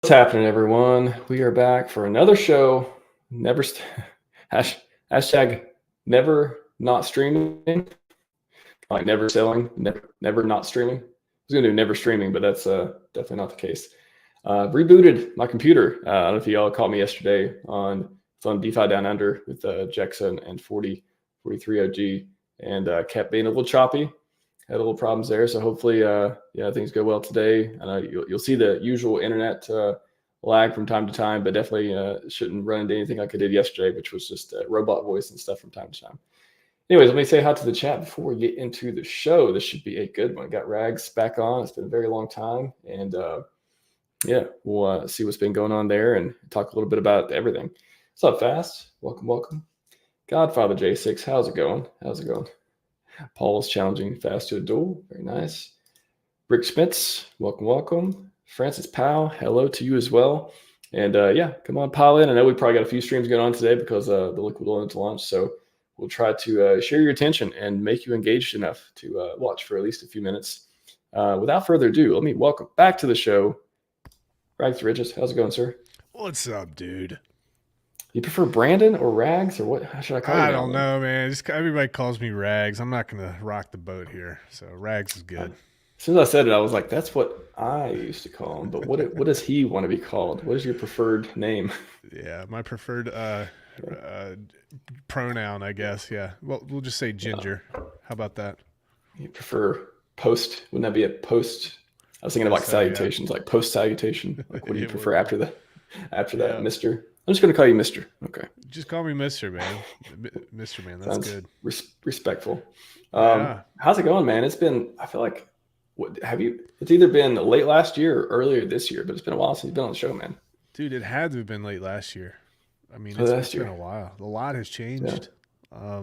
happening, everyone? We are back for another show. Never hash, hashtag never not streaming, like never selling, never not streaming. I was gonna do never streaming, but that's definitely not the case. Rebooted my computer. I don't know if y'all caught me yesterday on DeFi Down Under with Jackson and 43 OG, and kept being a little choppy. Had a little problems there, so hopefully, things go well today. I know you'll see the usual internet lag from time to time, but definitely shouldn't run into anything like I did yesterday, which was just robot voice and stuff from time to time. Anyways, let me say hi to the chat before we get into the show. This should be a good one. Got Rags back on. It's been a very long time, and we'll see what's been going on there and talk a little bit about everything. What's up, Fast? Welcome. Godfather J6, how's it going? Paul's challenging Fast to a duel. Very nice. Rick Spitz, welcome. Francis Powell, hello to you as well. And come on, pile in. I know we probably got a few streams going on today because the Liquid will to launch. So we'll try to share your attention and make you engaged enough to watch for at least a few minutes. Without further ado, let me welcome back to the show, Rags Riches. How's it going, sir? What's up, dude? You prefer Brandon or Rags, or what? How should I call you? I don't know, man. Everybody calls me Rags. I'm not gonna rock the boat here, so Rags is good. As soon as I said it, I was like, "That's what I used to call him." But what does he want to be called? What is your preferred name? Yeah, my preferred pronoun, I guess. Yeah, well, we'll just say Ginger. How about that? You prefer post? Wouldn't that be a post? I was thinking of like salutations, like post salutation. Like, what do you prefer after that, Mister? I'm just going to call you Mr. Okay. Just call me Mr. Man. Mr. Man, that's Sounds good. Respectful. How's it going, man? It's been, I feel like, it's either been late last year or earlier this year, but it's been a while since you've been on the show, man. Dude, it had to have been late last year. I mean, it's been a while. A lot has changed. Yeah.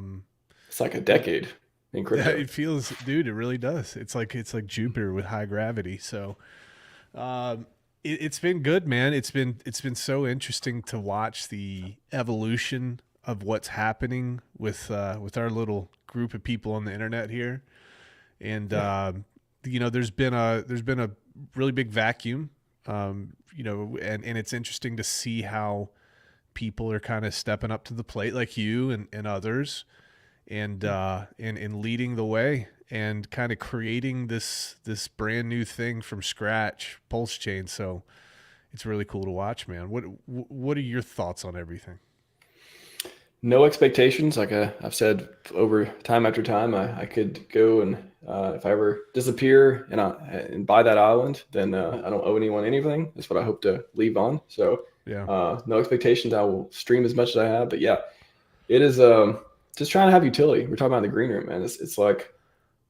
It's like a decade in crypto. Yeah, it feels, dude, it really does. It's like Jupiter with high gravity. So, it's been good, man. It's been so interesting to watch the evolution of what's happening with our little group of people on the internet here, and there's been a really big vacuum, and it's interesting to see how people are kind of stepping up to the plate, like you and others, and leading the way and kind of creating this brand new thing from scratch, PulseChain. So it's really cool to watch, man. What are your thoughts on everything? No expectations. Like I've said over time after time, I could go and if I ever disappear and buy that island, then I don't owe anyone anything. That's what I hope to leave on. So no expectations. I will stream as much as I have. But yeah, it is just trying to have utility. We're talking about the green room, man. It's like,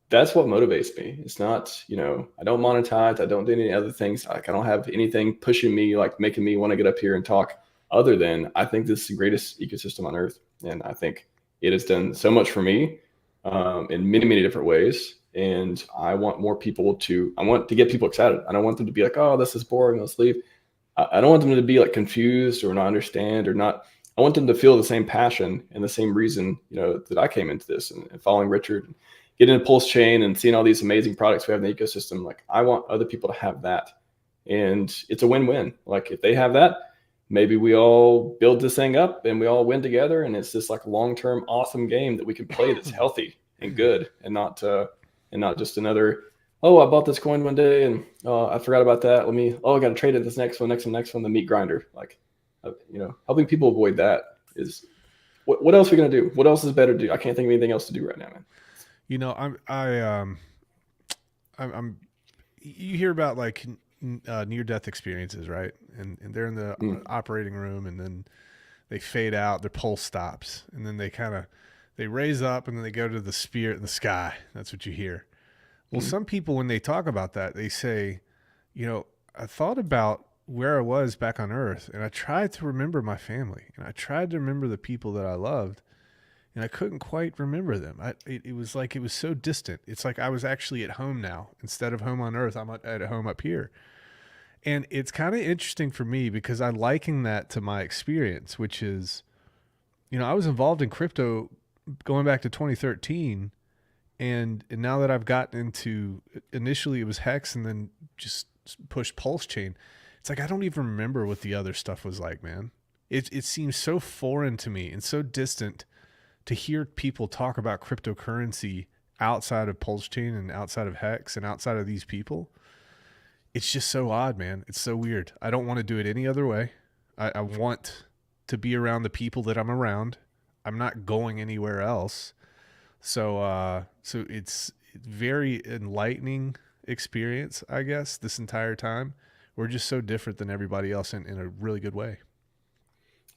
that's what motivates me. It's not, I don't monetize. I don't do any other things. Like I don't have anything pushing me, like making me want to get up here and talk, other than I think this is the greatest ecosystem on earth. And I think it has done so much for me in many, many different ways. And I want more people I want to get people excited. I don't want them to be like, oh, this is boring, let's leave. I don't want them to be like confused or not understand or not. I want them to feel the same passion and the same reason, that I came into this and following Richard, getting into PulseChain and seeing all these amazing products we have in the ecosystem. Like I want other people to have that. And it's a win-win. Like if they have that, maybe we all build this thing up and we all win together. And it's this like long-term awesome game that we can play that's healthy and good and not just another, oh, I bought this coin one day and I forgot about that. I got to trade it this next one, the meat grinder. Like, helping people avoid that is what else are we going to do? What else is better to do? I can't think of anything else to do right now, man. I'm you hear about like near-death experiences, right? And they're in the operating room and then they fade out, their pulse stops, and then they raise up and then they go to the spirit in the sky. That's what you hear. Well, some people, when they talk about that, they say, I thought about where I was back on Earth and I tried to remember my family and I tried to remember the people that I loved. And I couldn't quite remember them. It was like it was so distant. It's like I was actually at home now. Instead of home on Earth, I'm at home up here. And it's kind of interesting for me because I liken that to my experience, which is, I was involved in crypto going back to 2013. And now that I've gotten into, initially it was Hex and then just pushed PulseChain. it's like I don't even remember what the other stuff was like, man. It seems so foreign to me and so distant to hear people talk about cryptocurrency outside of PulseChain and outside of Hex and outside of these people. It's just so odd, man. It's so weird. I don't want to do it any other way. I want to be around the people that I'm around. I'm not going anywhere else. So it's very enlightening experience, I guess, this entire time. We're just so different than everybody else in a really good way.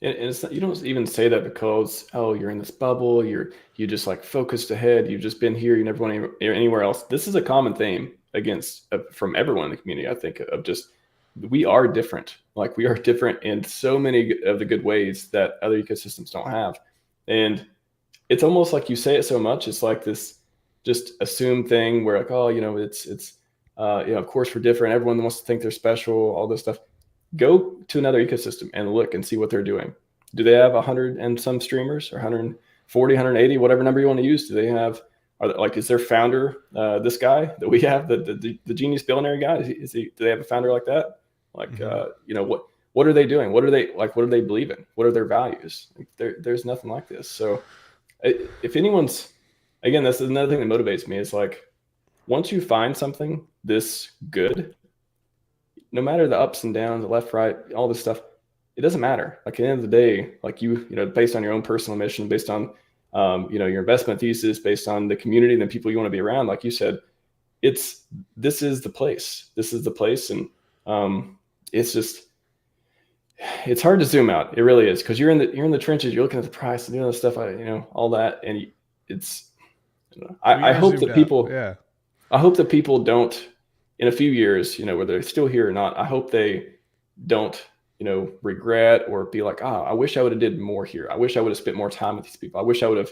And it's not, you don't even say that because, oh, you're in this bubble, you just like focused ahead, you've just been here, you never went anywhere else. This is a common theme against from everyone in the community, I think, of just we are different. Like we are different in so many of the good ways that other ecosystems don't have. And it's almost like you say it so much, it's like this just assumed thing where like, oh, of course we're different. Everyone wants to think they're special, all this stuff. Go to another ecosystem and look and see what they're doing. Do they have 100 and some streamers, or 140, 180, whatever number you want to use? Do they have, is their founder this guy that we have, the genius billionaire guy? Do they have a founder like that? Like, what are they doing? What are they believe in? What are their values? There's nothing like this. So if anyone's, again, this is another thing that motivates me, is like, once you find something this good, no matter the ups and downs, the left, right, all this stuff, it doesn't matter. Like at the end of the day, like based on your own personal mission, based on, your investment thesis, based on the community and the people you want to be around, like you said, this is the place. This is the place. And it's hard to zoom out. It really is. Cause you're in the trenches, you're looking at the price and the stuff, all that. And I hope that people, yeah. I hope that people don't, in a few years, whether they're still here or not, I hope they don't, regret or be like, I wish I would have did more here. I wish I would have spent more time with these people. I wish I would have,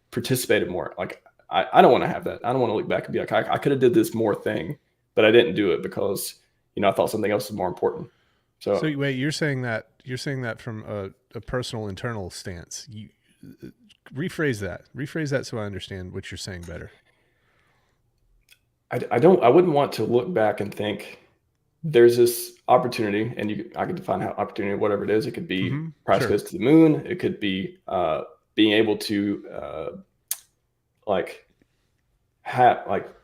participated more. Like, I don't want to have that. I don't want to look back and be like, I could have did this more thing, but I didn't do it because, I thought something else was more important. So wait, you're saying that from a personal internal stance. You rephrase that so I understand what you're saying better. I wouldn't want to look back and think there's this opportunity, and I could define how opportunity, whatever it is. It could be price goes to the moon. It could be being able to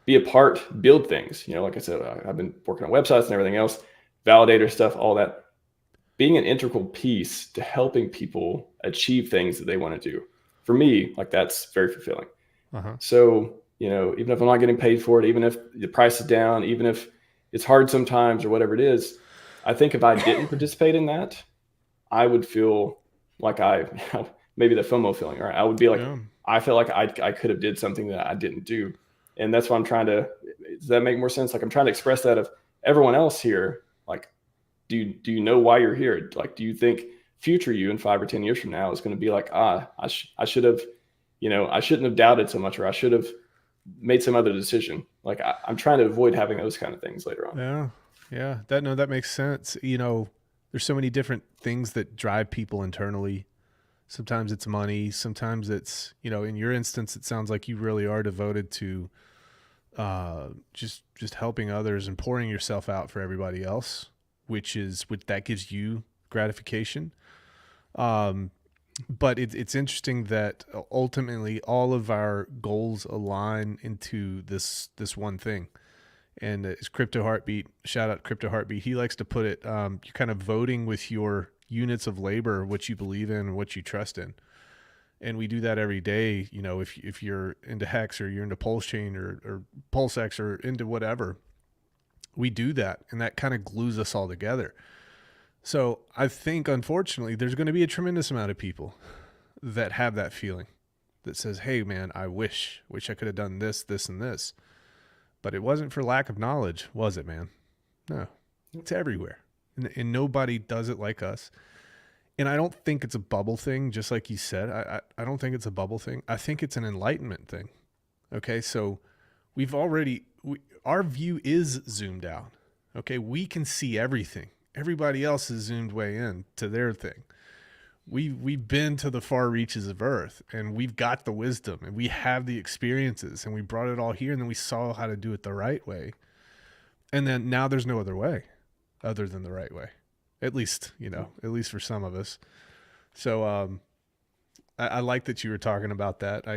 be a part, build things. Like I said, I've been working on websites and everything else, validator stuff, all that. Being an integral piece to helping people achieve things that they want to do. For me, like that's very fulfilling. So, even if I'm not getting paid for it, even if the price is down, even if it's hard sometimes or whatever it is, I think if I didn't participate in that, I would feel like maybe the FOMO feeling, right? I would be like, I feel like I could have did something that I didn't do. And that's why I'm trying to, does that make more sense? Like I'm trying to express that of everyone else here. Like, do you know why you're here? Like, do you think future you in 5 or 10 years from now is going to be like, I should have, I shouldn't have doubted so much, or I should have made some other decision. Like I'm trying to avoid having those kind of things later on. Yeah. That makes sense. There's so many different things that drive people internally. Sometimes it's money. Sometimes it's, in your instance, it sounds like you really are devoted to just helping others and pouring yourself out for everybody else, which that gives you gratification. But it's interesting that ultimately all of our goals align into this one thing. And it's Crypto Heartbeat. Shout out Crypto Heartbeat. He likes to put it, you're kind of voting with your units of labor, what you believe in and what you trust in. And we do that every day. If you're into Hex or you're into PulseChain or PulseX or into whatever, we do that. And that kind of glues us all together. So I think, unfortunately, there's going to be a tremendous amount of people that have that feeling that says, hey, man, I wish I could have done this, this, and this. But it wasn't for lack of knowledge, was it, man? No, it's everywhere. And nobody does it like us. And I don't think it's a bubble thing, just like you said. I don't think it's a bubble thing. I think it's an enlightenment thing. Okay, so our view is zoomed out. Okay, we can see everything. Everybody else is zoomed way in to their thing. We've been to the far reaches of Earth, and we've got the wisdom, and we have the experiences, and we brought it all here, and then we saw how to do it the right way. And then now there's no other way. other than the right way. At least, at least for some of us. So I like that you were talking about that.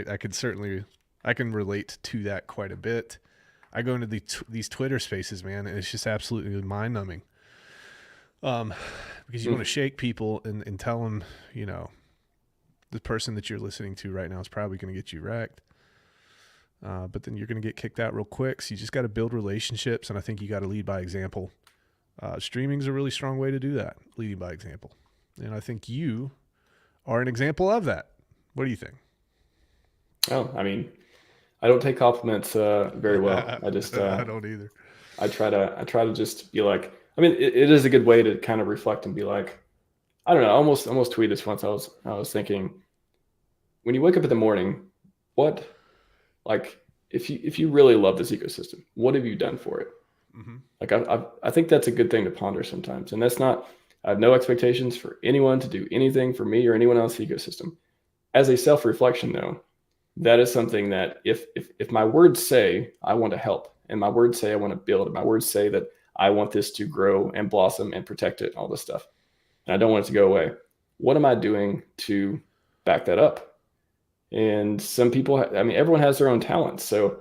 I can relate to that quite a bit. I go into these Twitter spaces, man, and it's just absolutely mind numbing. Because you want to shake people and tell them, the person that you're listening to right now is probably going to get you wrecked. But then you're going to get kicked out real quick. So you just got to build relationships. And I think you got to lead by example. Streaming is a really strong way to do that, leading by example. And I think you are an example of that. What do you think? Oh, I mean, I don't take compliments very well. I just I don't either. I try to just be like, I mean, it is a good way to kind of reflect and be like, I don't know, I almost tweeted this once. I was thinking, when you wake up in the morning, what, like, if you really love this ecosystem, what have you done for it? Mm-hmm. Like I think that's a good thing to ponder sometimes. And that's not, I have no expectations for anyone to do anything for me or anyone else ecosystem. As a self-reflection though, that is something that if my words say I want to help, and my words say I want to build, and my words say that I want this to grow and blossom and protect it and all this stuff, and I don't want it to go away, what am I doing to back that up? And some people, I mean, everyone has their own talents. So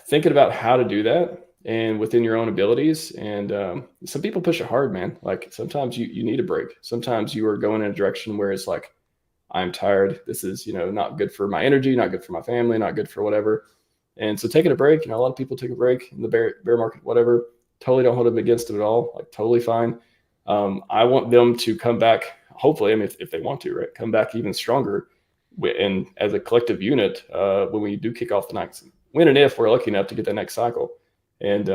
thinking about how to do that and within your own abilities. And some people push it hard, man. Like sometimes you need a break. Sometimes you are going in a direction where it's like, I'm tired. This is, not good for my energy, not good for my family, not good for whatever. And so taking a break, a lot of people take a break in the bear market, whatever. Totally don't hold them against it at all. Like totally fine. I want them to come back. Hopefully, I mean, if they want to, right, come back even stronger. And as a collective unit, when we do kick off the next, when and if we're lucky enough to get the next cycle. And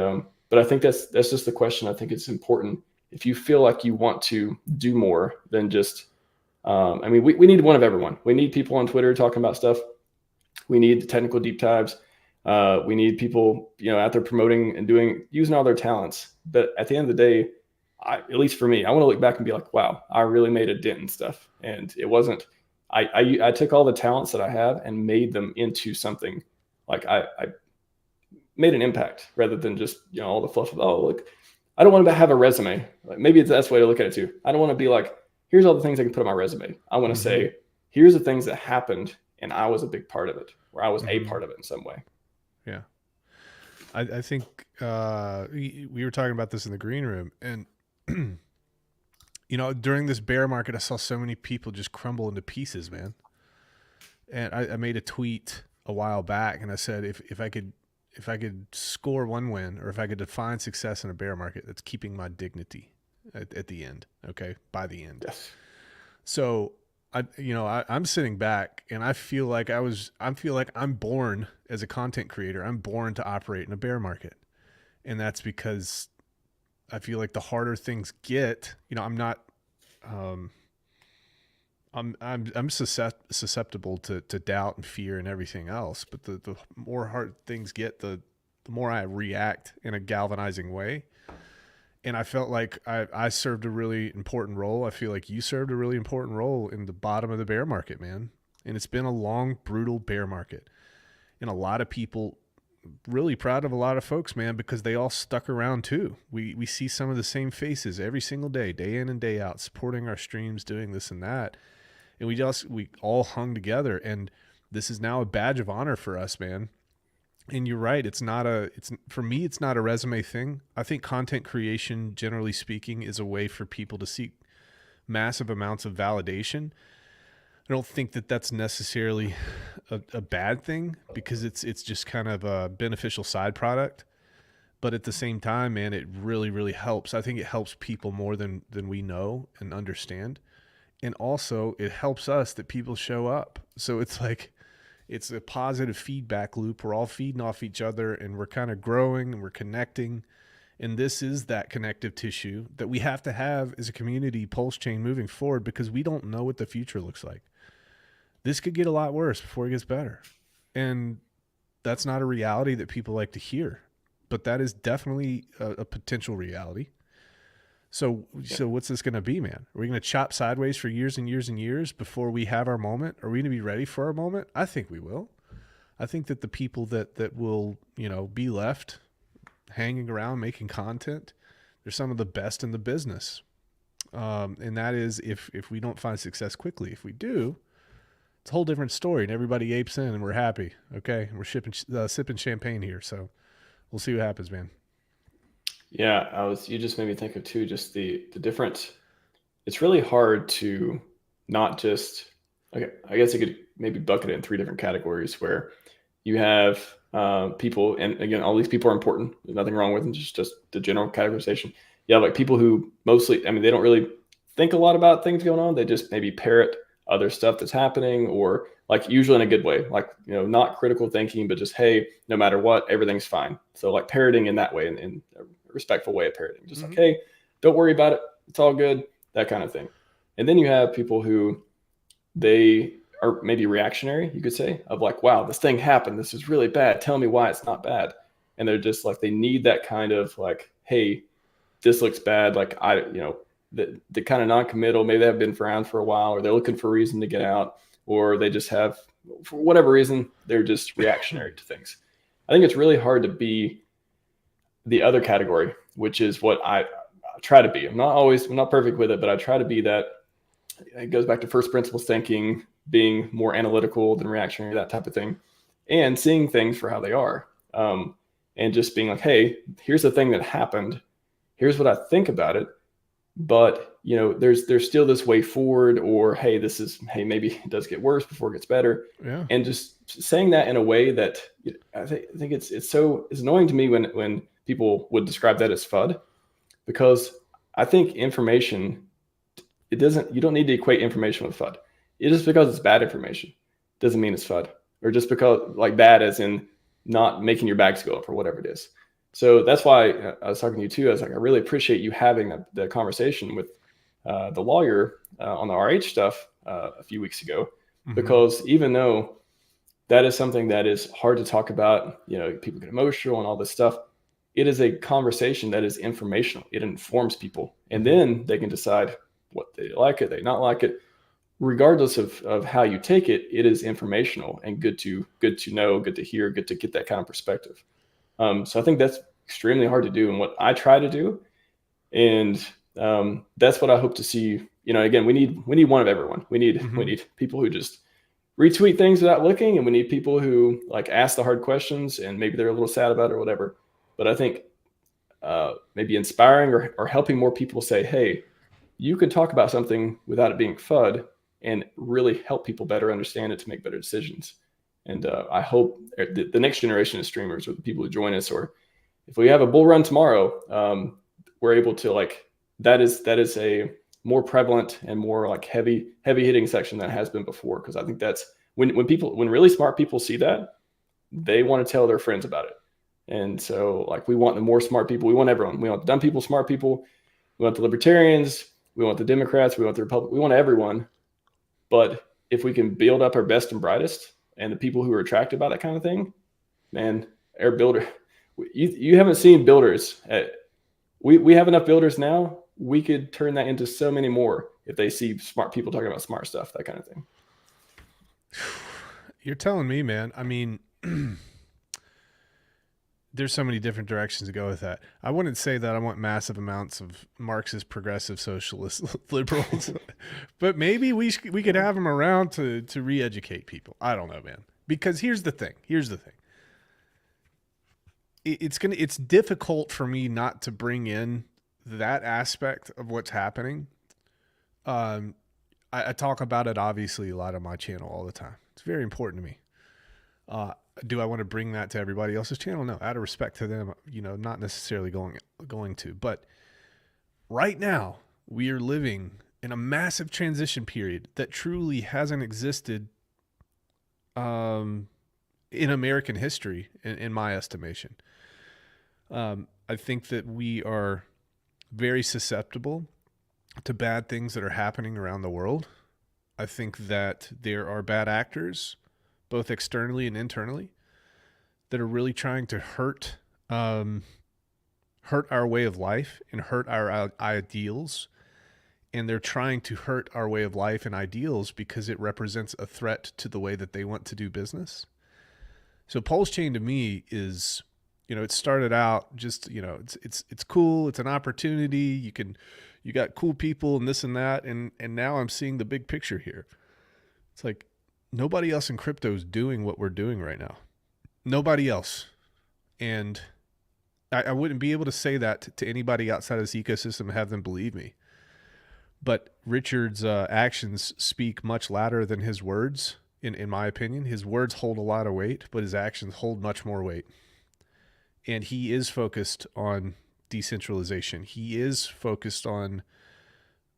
but I think that's just the question. I think it's important if you feel like you want to do more than just. I mean, we need one of everyone. We need people on Twitter talking about stuff. We need technical deep dives. We need people, out there promoting and using all their talents. But at the end of the day, at least for me, I want to look back and be like, wow, I really made a dent in stuff. And it wasn't, I took all the talents that I have and made them into something. Like I made an impact rather than just, all the fluff of, oh, look, I don't want to have a resume. Like maybe it's the best way to look at it too. I don't want to be like, here's all the things I can put on my resume. I want to say, here's the things that happened and I was a big part of it, or I was a part of it in some way. Yeah. I think we were talking about this in the green room, and during this bear market, I saw so many people just crumble into pieces, man. And I made a tweet a while back, and I said, if I could score one win, or if I could define success in a bear market, that's keeping my dignity at the end. Okay. By the end. Yes. So I'm sitting back and I feel like I'm born as a content creator. I'm born to operate in a bear market. And that's because I feel like the harder things get, I'm not, I'm susceptible to doubt and fear and everything else. But the more hard things get, the more I react in a galvanizing way. And I felt like I served a really important role. I feel like you served a really important role in the bottom of the bear market, man. And it's been a long, brutal bear market. And a lot of people, really proud of a lot of folks, man, because they all stuck around too. We see some of the same faces every single day in and day out, supporting our streams, doing this and that. And we all hung together. And this is now a badge of honor for us, man. And you're right. For me, it's not a resume thing. I think content creation, generally speaking, is a way for people to seek massive amounts of validation. I don't think that that's necessarily a bad thing, because it's just kind of a beneficial side product. But at the same time, man, it really, really helps. I think it helps people more than we know and understand. And also it helps us that people show up. So it's like, it's a positive feedback loop. We're all feeding off each other, and we're kind of growing and we're connecting. And this is that connective tissue that we have to have as a community, PulseChain, moving forward, because we don't know what the future looks like. This could get a lot worse before it gets better. And that's not a reality that people like to hear, but that is definitely a potential reality. So what's this going to be, man? Are we going to chop sideways for years and years and years before we have our moment? Are we going to be ready for our moment? I think we will. I think that the people that will, be left hanging around making content, They're some of the best in the business. And that is if we don't find success quickly. If we do, it's a whole different story, and everybody apes in, and we're happy. Okay, we're sipping champagne here, so we'll see what happens, man. Yeah, you just made me think of too, just the different. It's really hard to not just. Okay, I guess I could maybe bucket it in 3 different categories where you have people, and again, all these people are important. There's nothing wrong with them. Just the general categorization. You have like people who mostly, I mean, they don't really think a lot about things going on. They just maybe parrot other stuff that's happening, or like usually in a good way, like, not critical thinking, but just, hey, no matter what, everything's fine. So like parroting in that way, in a respectful way of parroting, just like, hey, don't worry about it. It's all good, that kind of thing. And then you have people who they are maybe reactionary, you could say, of like, wow, this thing happened. This is really bad. Tell me why it's not bad. And they're just like, they need that kind of like, hey, this looks bad. Like the kind of non-committal, maybe they've been around for a while, or they're looking for a reason to get out, or they just have, for whatever reason, they're just reactionary to things. I think it's really hard to be the other category, which is what I try to be. I'm not perfect with it, but I try to be that. It goes back to first principles thinking, being more analytical than reactionary, that type of thing, and seeing things for how they are. And just being like, hey, here's the thing that happened. Here's what I think about it. But, there's still this way forward, or, hey, maybe it does get worse before it gets better. Yeah. And just saying that in a way that I think it's annoying to me when people would describe that as FUD, because I think information, you don't need to equate information with FUD. It just because it's bad information doesn't mean it's FUD, or just because like bad as in not making your bags go up or whatever it is. So that's why I was talking to you too. I was like, I really appreciate you having the conversation with the lawyer on the RH stuff a few weeks ago, because even though that is something that is hard to talk about, people get emotional and all this stuff, it is a conversation that is informational. It informs people, and then they can decide what they like it, they not like it. Regardless of how you take it, it is informational and good to know, good to hear, good to get that kind of perspective. So I think that's extremely hard to do, and what I try to do, and that's what I hope to see. Again, we need one of everyone. We need people who just retweet things without looking, and we need people who like ask the hard questions, and maybe they're a little sad about it or whatever. But I think maybe inspiring or helping more people say, hey, you can talk about something without it being FUD, and really help people better understand it to make better decisions. And I hope the next generation of streamers, or the people who join us, or if we have a bull run tomorrow, we're able to that is a more prevalent and more like heavy hitting section than it has been before. Because I think that's when really smart people see that, they want to tell their friends about it. And so we want the more smart people. We want everyone. We want the dumb people, smart people. We want the libertarians. We want the Democrats. We want the Republicans. We want everyone. But if we can build up our best and brightest, and the people who are attracted by that kind of thing, man, our builder, you haven't seen builders. We have enough builders now. We could turn that into so many more if they see smart people talking about smart stuff, that kind of thing. You're telling me, man. I mean, there's so many different directions to go with that. I wouldn't say that I want massive amounts of Marxist, progressive, socialist liberals, but maybe we could have them around to re-educate people. I don't know, man. Because here's the thing. It's difficult for me not to bring in that aspect of what's happening. I talk about it obviously a lot on my channel all the time. It's very important to me. Do I want to bring that to everybody else's channel? No, out of respect to them, not necessarily going to. But right now, we are living in a massive transition period that truly hasn't existed in American history, in my estimation. I think that we are very susceptible to bad things that are happening around the world. I think that there are bad actors, both externally and internally, that are really trying to hurt our way of life and hurt our ideals. And they're trying to hurt our way of life and ideals because it represents a threat to the way that they want to do business. So PulseChain to me is It started out just, it's cool. It's an opportunity. You got cool people and this and that. And now I'm seeing the big picture here. It's like nobody else in crypto is doing what we're doing right now. Nobody else. And I wouldn't be able to say that to anybody outside of this ecosystem and have them believe me. But Richard's actions speak much louder than his words, in my opinion. His words hold a lot of weight, but his actions hold much more weight. And he is focused on decentralization. He is focused on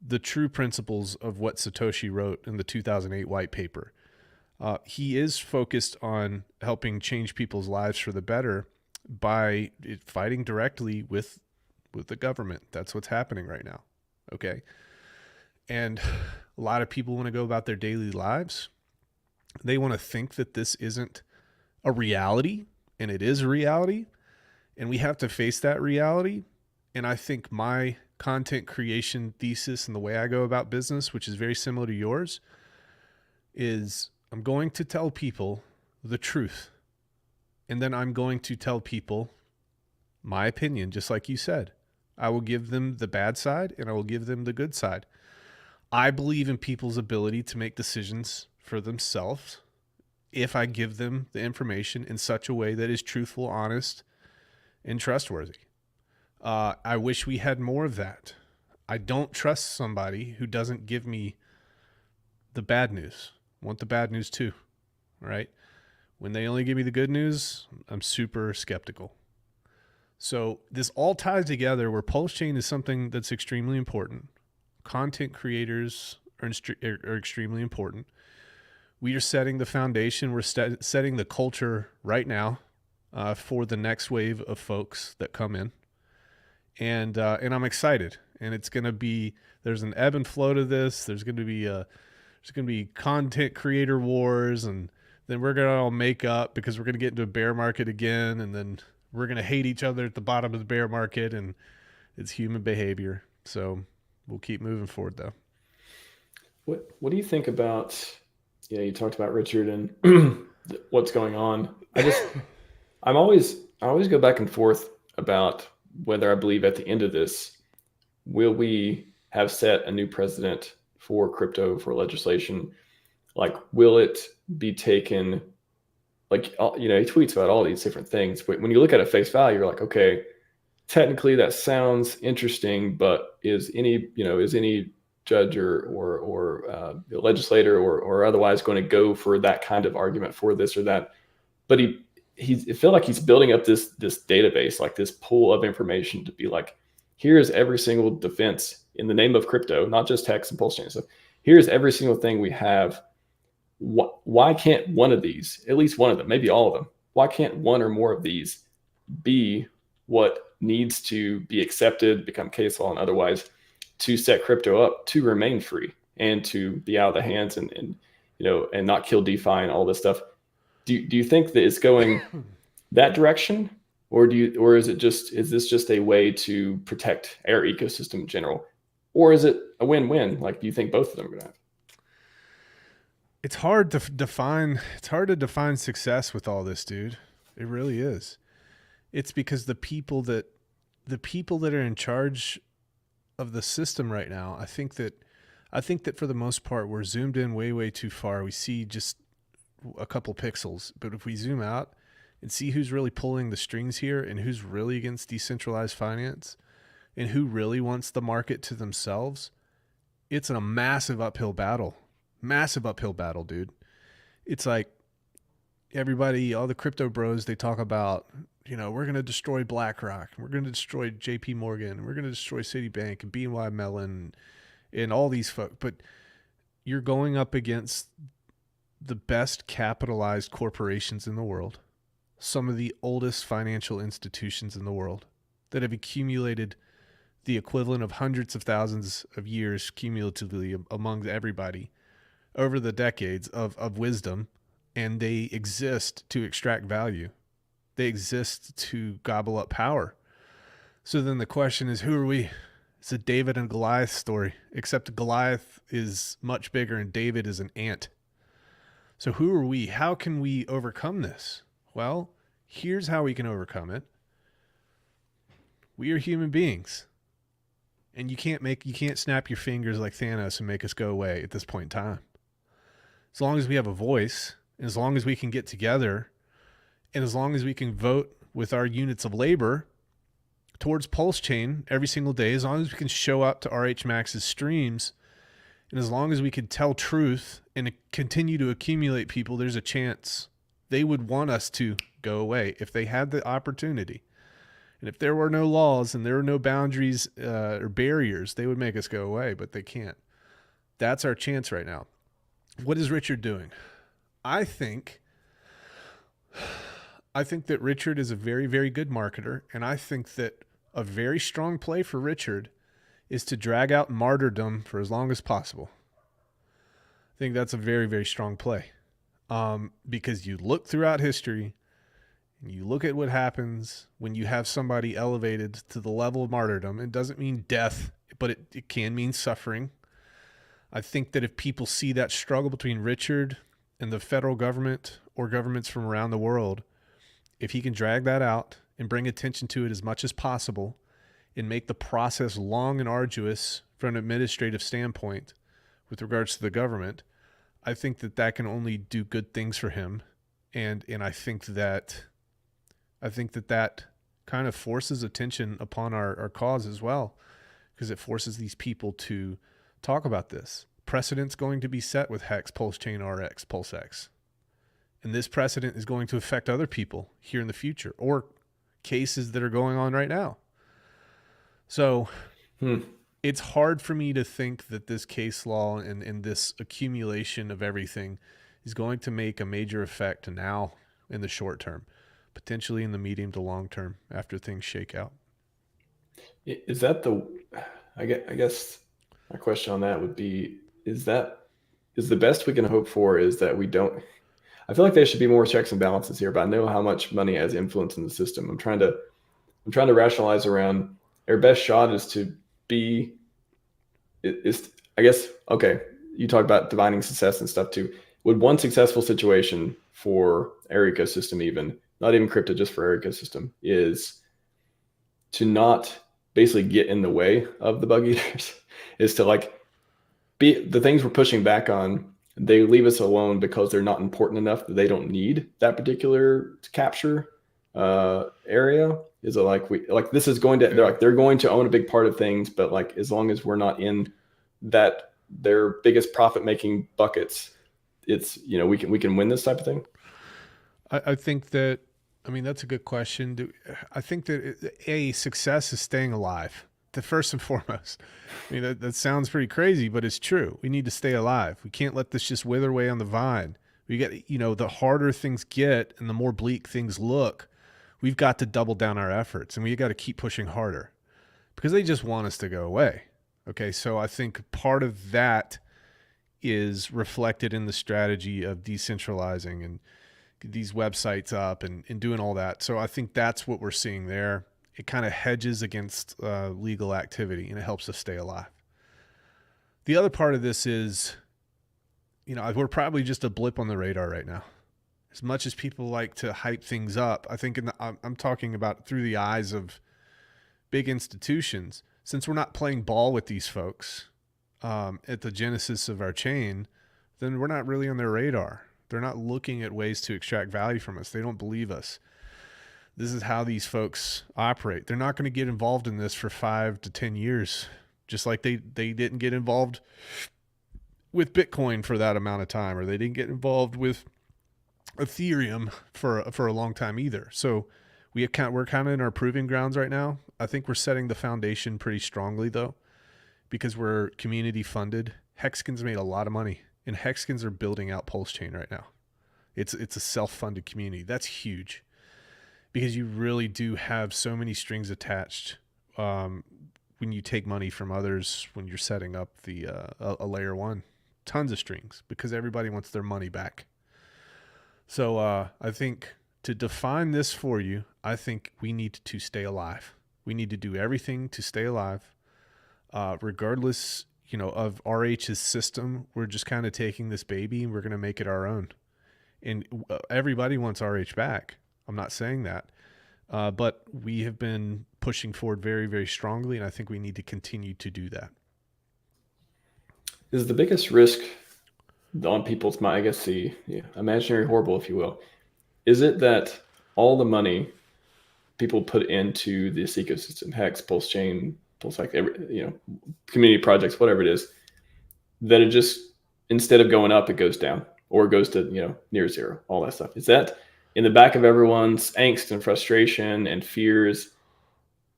the true principles of what Satoshi wrote in the 2008 white paper. He is focused on helping change people's lives for the better by fighting directly with the government. That's what's happening right now. Okay. And a lot of people want to go about their daily lives. They want to think that this isn't a reality, and it is a reality. And we have to face that reality. And I think my content creation thesis and the way I go about business, which is very similar to yours, is I'm going to tell people the truth. And then I'm going to tell people my opinion, just like you said. I will give them the bad side and I will give them the good side. I believe in people's ability to make decisions for themselves if I give them the information in such a way that is truthful, honest, and trustworthy. I wish we had more of that. I don't trust somebody who doesn't give me the bad news. I want the bad news too, right? When they only give me the good news, I'm super skeptical. So this all ties together where PulseChain is something that's extremely important. Content creators are extremely important. We are setting the foundation. We're setting the culture right now for the next wave of folks that come in. And I'm excited. And it's going to be, there's an ebb and flow to this. There's going to be content creator wars, and then we're going to all make up because we're going to get into a bear market again. And then we're going to hate each other at the bottom of the bear market, and it's human behavior. So we'll keep moving forward though. What do you think about, you talked about Richard and what's going on. I always go back and forth about whether I believe at the end of this, will we have set a new precedent for crypto, for legislation? Like, will it be taken, like, he tweets about all these different things, but when you look at it face value, you're like, okay, technically that sounds interesting, but is any judge or legislator or otherwise going to go for that kind of argument for this or that? But I feel like he's building up this database, like this pool of information to be like, here's every single defense in the name of crypto, not just Hex and PulseChain. So here's every single thing we have. Why can't one of these, at least one of them, maybe all of them, why can't one or more of these be what needs to be accepted, become case law and otherwise, to set crypto up to remain free and to be out of the hands and not kill DeFi and all this stuff? Do you think that it's going that direction, or is this just a way to protect our ecosystem in general, or is it a win-win? Like, do you think both of them are going to happen? It's hard to define. It's hard to define success with all this, dude. It really is. It's because the people that are in charge of the system right now, I think that for the most part, we're zoomed in way too far. We see just a couple pixels, but if we zoom out and see who's really pulling the strings here and who's really against decentralized finance and who really wants the market to themselves, it's a massive uphill battle, dude. It's like everybody, all the crypto bros, they talk about, we're going to destroy BlackRock, we're going to destroy JP Morgan, we're going to destroy Citibank and BNY Mellon and all these folks. But you're going up against the best capitalized corporations in the world, some of the oldest financial institutions in the world that have accumulated the equivalent of hundreds of thousands of years cumulatively among everybody over the decades of wisdom, and they exist to extract value. They exist to gobble up power. So then the question is, who are we? It's a David and Goliath story, except Goliath is much bigger and David is an ant. So who are we? How can we overcome this? Well, here's how we can overcome it. We are human beings. And you can't snap your fingers like Thanos and make us go away at this point in time. As long as we have a voice, and as long as we can get together, and as long as we can vote with our units of labor towards PulseChain every single day, as long as we can show up to RHMax's streams, and as long as we can tell truth and continue to accumulate people, there's a chance they would want us to go away if they had the opportunity. And if there were no laws and there were no boundaries or barriers, they would make us go away, but they can't. That's our chance right now. What is Richard doing? I think that Richard is a very, very good marketer, and I think that a very strong play for Richard is to drag out martyrdom for as long as possible. I think that's a very, very strong play, because you look throughout history, and you look at what happens when you have somebody elevated to the level of martyrdom. It doesn't mean death, but it can mean suffering. I think that if people see that struggle between Richard and the federal government or governments from around the world, if he can drag that out and bring attention to it as much as possible and make the process long and arduous from an administrative standpoint with regards to the government, I think that that can only do good things for him. And I think that that kind of forces attention upon our cause as well, because it forces these people to talk about this. Precedent's going to be set with Hex, PulseChain, RX, PulseX. And this precedent is going to affect other people here in the future, or cases that are going on right now. So it's hard for me to think that this case law and this accumulation of everything is going to make a major effect now in the short term, potentially in the medium to long term after things shake out. Is that I guess my question on that would be, is the best we can hope for is that we don't, I feel like there should be more checks and balances here, but I know how much money has influence in the system. I'm trying to rationalize around our best shot is to be, I guess, okay, you talk about divining success and stuff too. Would one successful situation for our ecosystem, even not even crypto, just for our ecosystem, is to not basically get in the way of the bug eaters, is to like be the things we're pushing back on, they leave us alone because they're not important enough that they don't need that particular capture area. Is it like this is going to, they're going to own a big part of things, but like as long as we're not in that their biggest profit making buckets, it's, we can win this type of thing. I think that, I mean, that's a good question. I think that success is staying alive. The first and foremost. I mean, that sounds pretty crazy, but it's true. We need to stay alive. We can't let this just wither away on the vine. We get, the harder things get and the more bleak things look, we've got to double down our efforts, and we got to keep pushing harder because they just want us to go away. Okay. So I think part of that is reflected in the strategy of decentralizing and these websites up and doing all that. So I think that's what we're seeing there. It kind of hedges against legal activity, and it helps us stay alive. The other part of this is, we're probably just a blip on the radar right now. As much as people like to hype things up, I think I'm talking about through the eyes of big institutions. Since we're not playing ball with these folks at the genesis of our chain, then we're not really on their radar. They're not looking at ways to extract value from us. They don't believe us. This is how these folks operate. They're not going to get involved in this for 5 to 10 years, just like they didn't get involved with Bitcoin for that amount of time, or they didn't get involved with Ethereum for a long time either. So we're kind of in our proving grounds right now. I think we're setting the foundation pretty strongly though, because we're community funded. Hexicans made a lot of money, and Hexicans are building out PulseChain right now. It's a self-funded community. That's huge, because you really do have so many strings attached when you take money from others, when you're setting up a layer one, tons of strings, because everybody wants their money back. So I think to define this for you, I think we need to stay alive. We need to do everything to stay alive, regardless, of RH's system. We're just kind of taking this baby and we're going to make it our own. And everybody wants RH back. I'm not saying that. But we have been pushing forward very, very strongly, and I think we need to continue to do that. Is the biggest risk on people's mind, I guess the imaginary horrible, if you will, is it that all the money people put into this ecosystem, Hex, PulseChain, PulseX, community projects, whatever it is, that it just, instead of going up, it goes down, or it goes to, near zero, all that stuff? Is that in the back of everyone's angst and frustration and fears?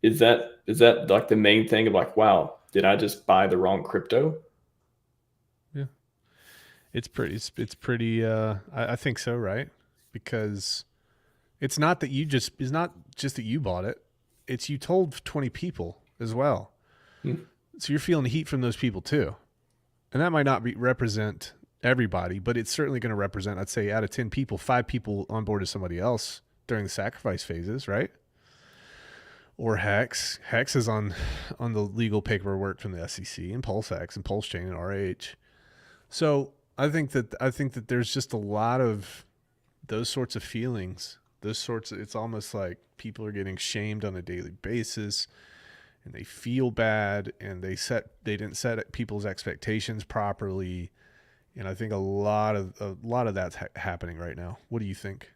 Is that like the main thing of like, wow, did I just buy the wrong crypto? Yeah. It's pretty, I think so, right? Because it's not just that you bought it. It's you told 20 people as well. So you're feeling the heat from those people too. And that might not represent everybody, but it's certainly going to represent, I'd say, out of 10 people, 5 people on board with somebody else during the sacrifice phases, right? Or Hex. Hex is on the legal paperwork from the SEC, and PulseX and PulseChain and RH. So I think that there's just a lot of those sorts of feelings. It's almost like people are getting shamed on a daily basis, and they feel bad, and they didn't set people's expectations properly. And I think a lot of that's happening right now. What do you think?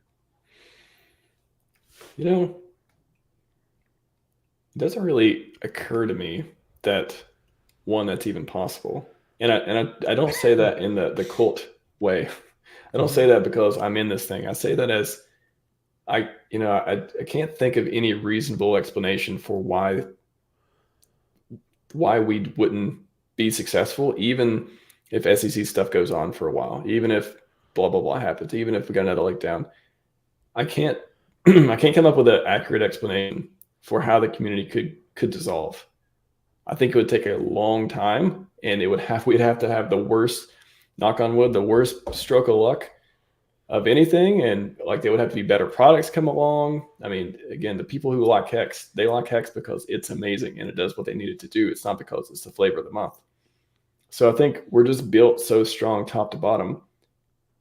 It doesn't really occur to me that that's even possible. And I don't say that in the cult way. I don't say that because I'm in this thing. I say that as I can't think of any reasonable explanation for why we wouldn't be successful, even if SEC stuff goes on for a while, even if blah blah blah happens, even if we got another leg down. I can't come up with an accurate explanation for how the community could dissolve. I think it would take a long time, and we'd have to have the worst, knock on wood, the worst stroke of luck of anything, and like there would have to be better products come along. I mean, again, the people who like Hex, they like Hex because it's amazing and it does what they need it to do. It's not because it's the flavor of the month. So I think we're just built so strong top to bottom.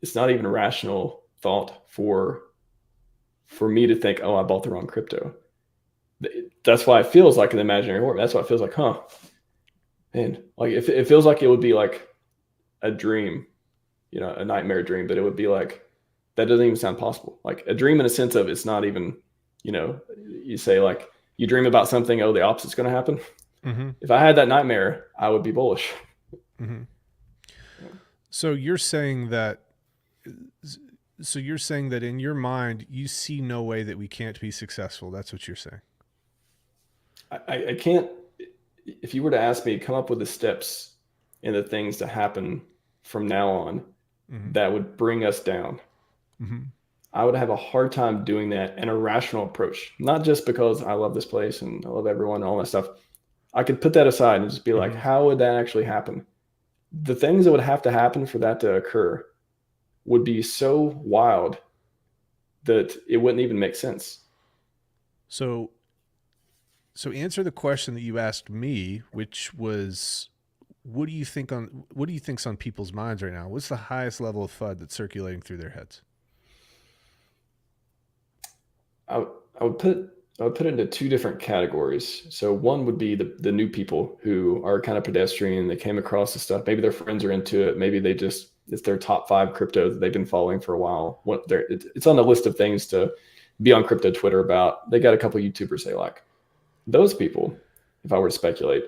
It's not even a rational thought for me to think, oh, I bought the wrong crypto. That's why it feels like an imaginary world. That's why it feels like, man, like it feels like it would be like a dream, a nightmare dream, but it would be like, that doesn't even sound possible. Like a dream in a sense of it's not even, you say like you dream about something, oh, the opposite's going to happen. Mm-hmm. If I had that nightmare, I would be bullish. Mm-hmm. So you're saying that in your mind, you see no way that we can't be successful. That's what you're saying. I can't, if you were to ask me, come up with the steps and the things to happen from now on, mm-hmm. that would bring us down. Mm-hmm. I would have a hard time doing that in a rational approach, not just because I love this place and I love everyone and all that stuff. I could put that aside and just be like, how would that actually happen? The things that would have to happen for that to occur would be so wild that it wouldn't even make sense. So answer the question that you asked me, which was, what do you think's on people's minds right now? What's the highest level of FUD that's circulating through their heads? I would put it into two different categories. So one would be the new people who are kind of pedestrian. They came across the stuff. Maybe their friends are into it. Maybe it's their top 5 crypto that they've been following for a while. It's on the list of things to be on crypto Twitter about. They got a couple YouTubers they like. Those people, if I were to speculate,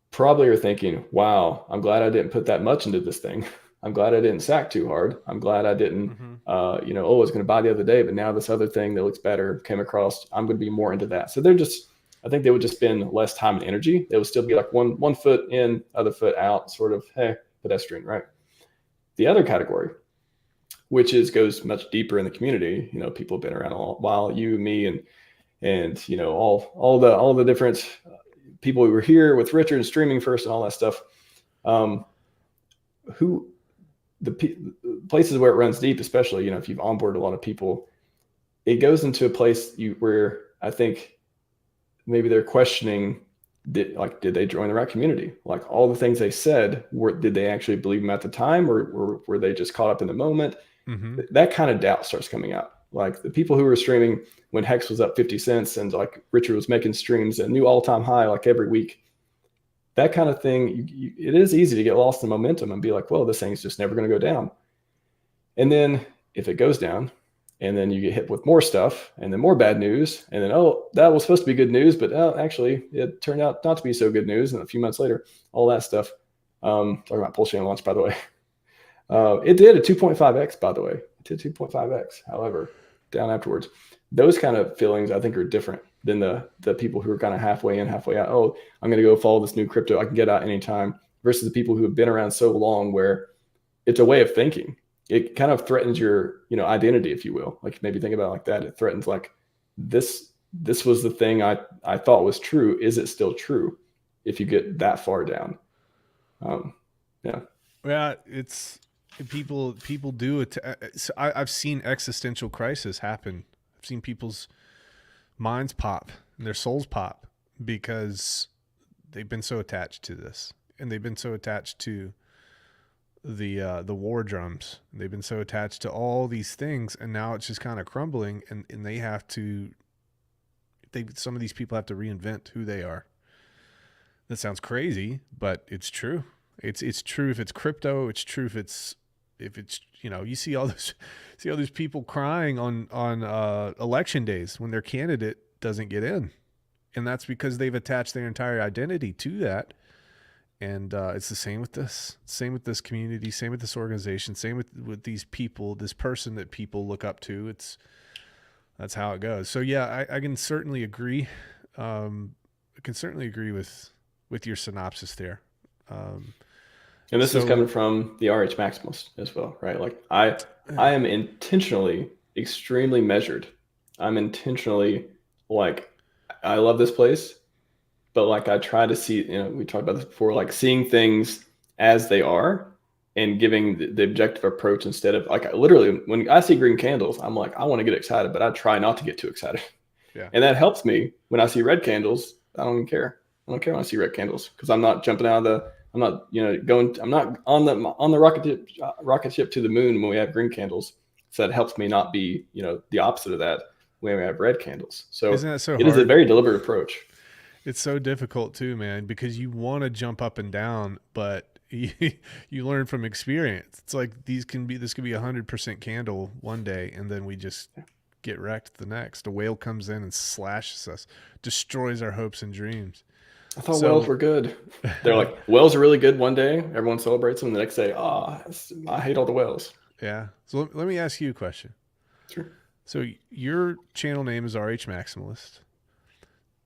probably are thinking, wow, I'm glad I didn't put that much into this thing. I'm glad I didn't sack too hard. I'm glad I didn't, I was going to buy the other day, but now this other thing that looks better came across. I'm going to be more into that. So I think they would just spend less time and energy. They would still be like one foot in, other foot out, sort of, hey, pedestrian, right? The other category, which goes much deeper in the community, people have been around a while, you, me, and all the different people who were here with Richard and streaming first and all that stuff. The places where it runs deep, especially, if you've onboarded a lot of people, it goes into a place where I think maybe they're questioning, did they join the right community? Like all the things they said, did they actually believe them at the time, or were they just caught up in the moment? Mm-hmm. That kind of doubt starts coming out. Like the people who were streaming, when Hex was up 50 cents and like Richard was making streams a new all-time high like every week. That kind of thing, it is easy to get lost in momentum and be like, well, this thing's just never going to go down. And then if it goes down, and then you get hit with more stuff and then more bad news, and then, oh, that was supposed to be good news, but actually it turned out not to be so good news. And a few months later, all that stuff. Talking about PulseChain launch, by the way. It did a 2.5x, by the way. It did 2.5x, however, down afterwards. Those kind of feelings, I think, are different than the people who are kind of halfway in, halfway out. Oh, I'm going to go follow this new crypto. I can get out anytime. Versus the people who have been around so long where it's a way of thinking. It kind of threatens your, identity, if you will. Like maybe think about it like that. It threatens like this was the thing I thought was true. Is it still true if you get that far down? Yeah. Yeah, it's people do it. So I've seen existential crisis happen. I've seen people's minds pop and their souls pop because they've been so attached to this, and they've been so attached to the war drums. They've been so attached to all these things, and now it's just kind of crumbling, and they have to. Some of these people have to reinvent who they are. That sounds crazy, but it's true. It's true if it's crypto. It's true if it's you see all these people crying on election days when their candidate doesn't get in, and that's because they've attached their entire identity to that. And it's the same with this. Same with this community. Same with this organization. Same with these people. This person that people look up to. That's how it goes. So yeah, I can certainly agree. I can certainly agree with your synopsis there. And this is coming from the RHMax as well, right? Like I am intentionally extremely measured. I'm intentionally like, I love this place, but like I try to see, we talked about this before, like seeing things as they are and giving the objective approach instead of like, literally when I see green candles, I'm like, I want to get excited, but I try not to get too excited. Yeah. And that helps me when I see red candles. I don't even care. I don't care when I see red candles because I'm not jumping out of I'm not, I'm not on the rocket ship to the moon when we have green candles. So that helps me not be, the opposite of that when we have red candles. So isn't that so it hard? Is a very deliberate approach. It's so difficult too, man, because you want to jump up and down, but you learn from experience. It's like this could be 100% candle one day, and then we just get wrecked the next. A whale comes in and slashes us, destroys our hopes and dreams. I thought whales were good. They're like, whales are really good one day. Everyone celebrates them. The next day, I hate all the whales. Yeah. So let me ask you a question. Sure. So your channel name is RH Maximalist.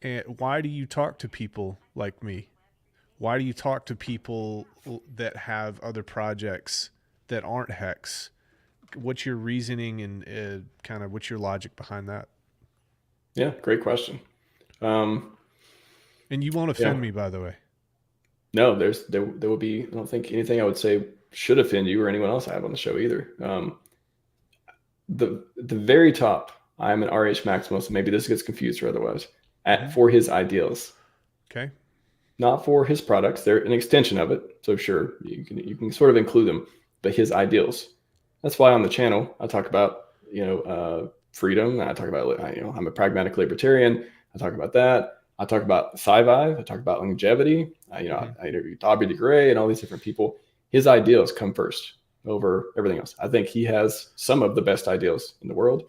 And why do you talk to people like me? Why do you talk to people that have other projects that aren't Hex? What's your reasoning and kind of what's your logic behind that? Yeah, great question. And you won't offend me, by the way. No, there will be, I don't think anything I would say should offend you or anyone else I have on the show either. The very top, I'm an RH Maximalist. Maybe this gets confused or otherwise. For his ideals. Okay. Not for his products. They're an extension of it. So sure, you can sort of include them, but his ideals. That's why on the channel, I talk about, freedom. I talk about, I'm a pragmatic libertarian. I talk about that. I talk about Scivive. I talk about longevity. I interviewed Aubrey de Grey and all these different people. His ideals come first over everything else. I think he has some of the best ideals in the world.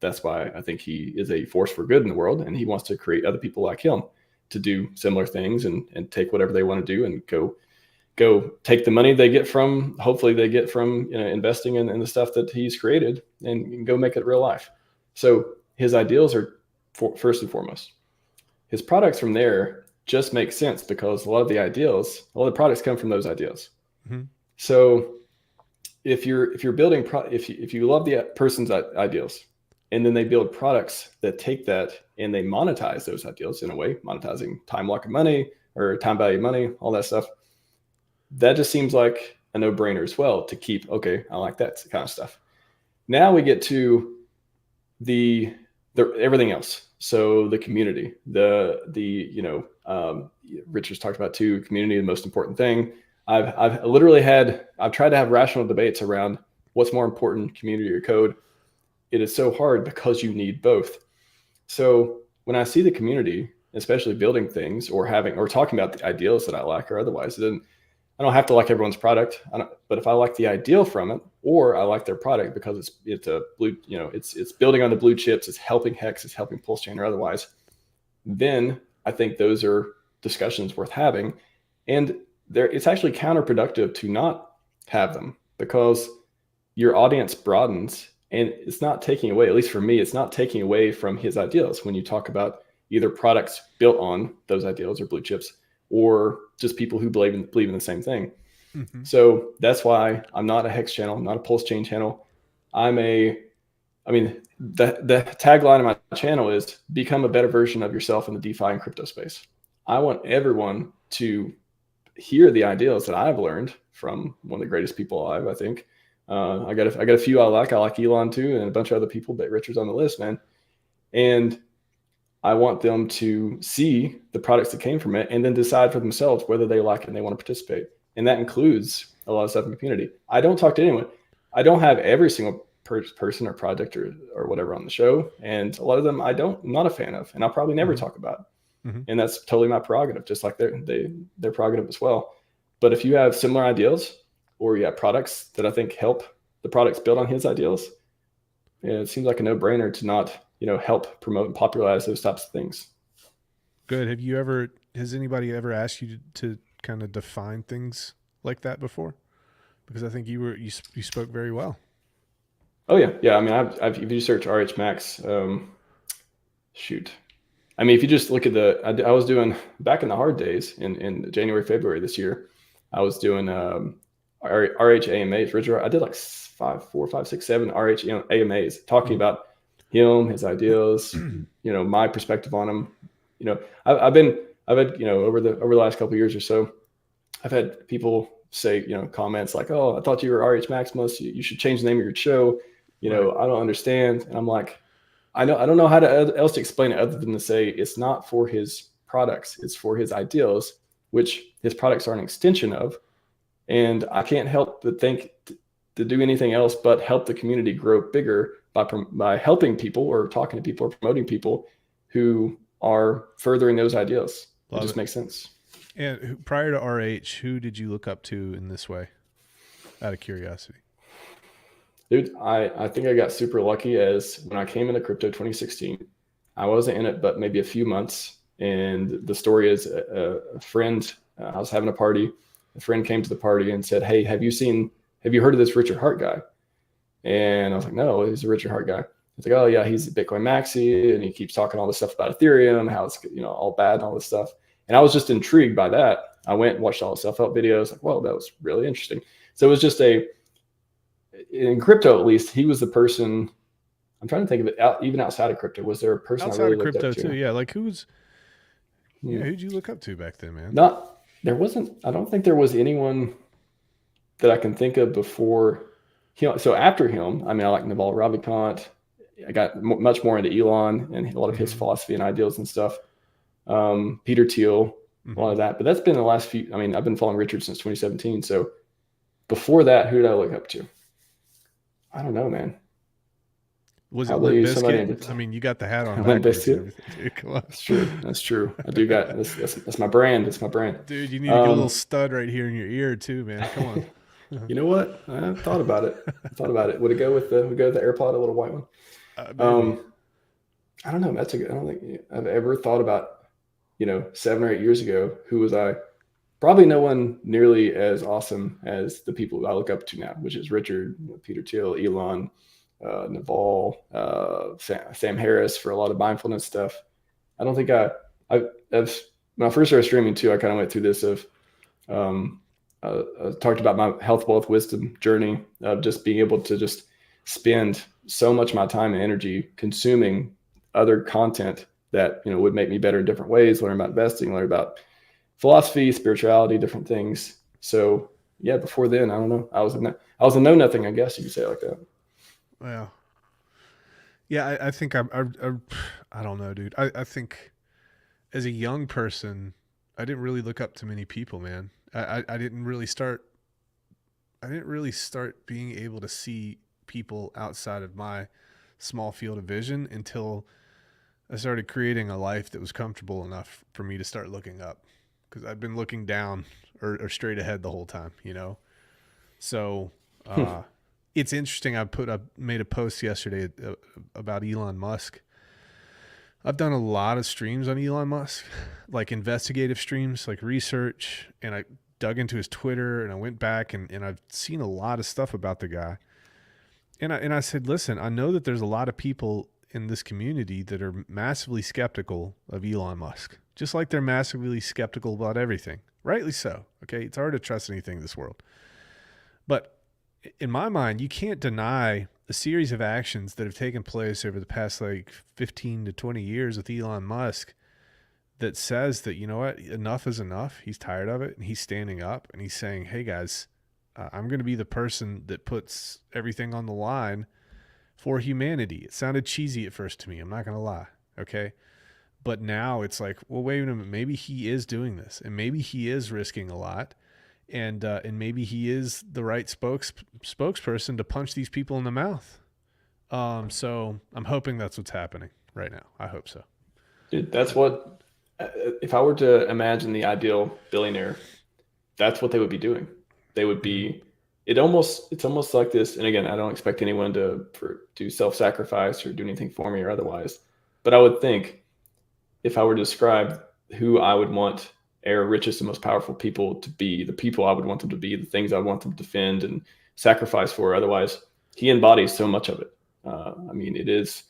That's why I think he is a force for good in the world, and he wants to create other people like him to do similar things and take whatever they want to do and go take the money they get from, hopefully they get from investing in the stuff that he's created and go make it real life. So his ideals are first and foremost. His products from there just make sense because a lot of the products come from those ideals. Mm-hmm. So if you're building, if you love the person's ideals, and then they build products that take that and they monetize those ideals in a way, monetizing time lock of money or time value of money, all that stuff, that just seems like a no-brainer as well to keep. Okay, I like that kind of stuff. Now we get to the everything else. So the community, Richard's talked about too, community, the most important thing. I've tried to have rational debates around what's more important, community or code. It is so hard because you need both. So when I see the community, especially building things or having or talking about the ideals that I like or otherwise, then I don't have to like everyone's product. But if I like the ideal from it, or I like their product because it's a blue, it's building on the blue chips, it's helping Hex, it's helping PulseChain or otherwise, then I think those are discussions worth having. And it's actually counterproductive to not have them because your audience broadens and it's not taking away, at least for me, it's not taking away from his ideals when you talk about either products built on those ideals or blue chips or just people who believe in the same thing. Mm-hmm. So that's why I'm not a Hex channel, I'm not a PulseChain channel. The tagline of my channel is become a better version of yourself in the DeFi and crypto space. I want everyone to hear the ideals that I've learned from one of the greatest people alive, I think. I got a few I like. I like Elon too, and a bunch of other people, but Richard's on the list, man. And I want them to see the products that came from it and then decide for themselves whether they like it and they want to participate. And that includes a lot of stuff in the community. I don't talk to anyone. I don't have every single person or project or whatever on the show. And a lot of them I'm not a fan of, and I'll probably never talk about. And that's totally my prerogative, just like their prerogative as well. But if you have similar ideals or you have products that I think help the products build on his ideals, it seems like a no-brainer to not, help promote and popularize those types of things. Good. Has anybody ever asked you to kind of define things like that before? Because I think you spoke very well. Oh yeah. Yeah. I mean, if you search RHMax, shoot. I mean, if you just look at I was doing back in the hard days in January, February this year, I was doing RHAMAs. Richard, I did like 4, 5, 6, 7 RHAMAs talking about him, his ideals, my perspective on him. I've had, over the last couple of years or so, I've had people say, comments like, "Oh, I thought you were RH Maximus. You should change the name of your show." I don't understand. And I'm like, I don't know how else to explain it other than to say it's not for his products, it's for his ideals, which his products are an extension of. And I can't help but think to do anything else but help the community grow bigger by helping people or talking to people or promoting people who are furthering those ideals. It just makes sense. And prior to RH, who did you look up to in this way, out of curiosity? Dude, I think I got super lucky as when I came into crypto 2016, I wasn't in it but maybe a few months. And the story is a friend, I was having a party. A friend came to the party and said, "Hey, have you heard of this Richard Hart guy?" And I was like, "No, he's a Richard Hart guy." He's like, "Oh yeah, he's a Bitcoin maxi, and he keeps talking all this stuff about Ethereum, how it's all bad and all this stuff." And I was just intrigued by that. I went and watched all the self-help videos. Like, "Whoa, that was really interesting." So it was just in crypto, at least, he was the person. I'm trying to think of it even outside of crypto. Was there a person outside I really of crypto looked up to? too? Yeah, like who'd you look up to back then, man? There wasn't. I don't think there was anyone that I can think of before him. So after him, I mean, I like Naval Ravikant. I got much more into Elon and a lot of his philosophy and ideals and stuff. Peter Thiel, a lot of that. But that's been the last few. I mean, I've been following Richard since 2017. So before that, who did I look up to? I don't know, man. Was it Limp Bizkit? I mean, you got the hat on backwards and everything, dude. Come on. That's true. That's true. I do got that's my brand. It's my brand. Dude, you need to get a little stud right here in your ear too, man. Come on. You know what? I thought about it. Would it go with the AirPod, a little white one? I don't know. I don't think I've ever thought about, 7 or 8 years ago, who was I? Probably no one nearly as awesome as the people I look up to now, which is Richard, Peter Thiel, Elon, Naval, Sam Harris for a lot of mindfulness stuff. I don't think I've when I first started streaming too, I kind of went through this of talked about my health, wealth, wisdom journey of just being able to just spend so much of my time and energy consuming other content that would make me better in different ways, learn about investing, learn about philosophy, spirituality, different things. So yeah, before then, I don't know. I was a know nothing, I guess you could say it like that. Well, yeah, I think I don't know, dude. I think as a young person, I didn't really look up to many people, man. I didn't really start being able to see people outside of my small field of vision until I started creating a life that was comfortable enough for me to start looking up, because I've been looking down or straight ahead the whole time, you know? So, it's interesting. Made a post yesterday about Elon Musk. I've done a lot of streams on Elon Musk, like investigative streams, like research, and I dug into his Twitter and I went back and I've seen a lot of stuff about the guy. And I said, listen, I know that there's a lot of people in this community that are massively skeptical of Elon Musk, just like they're massively skeptical about everything. Rightly so. Okay. It's hard to trust anything in this world. But in my mind, you can't deny a series of actions that have taken place over the past like 15 to 20 years with Elon Musk that says that, you know what, enough is enough. He's tired of it, and he's standing up and he's saying, hey guys, I'm going to be the person that puts everything on the line for humanity. It sounded cheesy at first to me. I'm not going to lie. Okay. But now it's like, well, wait a minute. Maybe he is doing this, and maybe he is risking a lot. And maybe he is the right spokesperson to punch these people in the mouth. So I'm hoping that's what's happening right now. I hope so. Dude, that's what, if I were to imagine the ideal billionaire, that's what they would be doing. They would be, it's almost like this. And again, I don't expect anyone to do self-sacrifice or do anything for me or otherwise. But I would think, if I were to describe who I would want our richest and most powerful people to be, the people I would want them to be, the things I want them to defend and sacrifice for. Otherwise, he embodies so much of it. I mean, it is.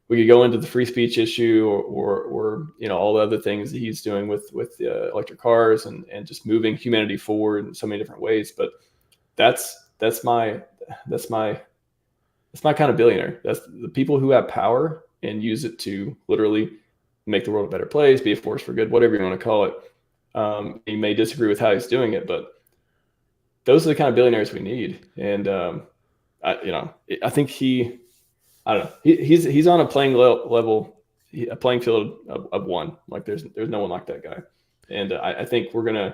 We could go into the free speech issue, or you know, all the other things that he's doing with electric cars and just moving humanity forward in so many different ways. But that's my kind of billionaire. That's the people who have power and use it to literally make the world a better place, be a force for good, whatever you want to call it. You may disagree with how he's doing it, but those are the kind of billionaires we need. And I think I don't know, he's on a playing level, a playing field of one. Like there's no one like that guy. And I think we're gonna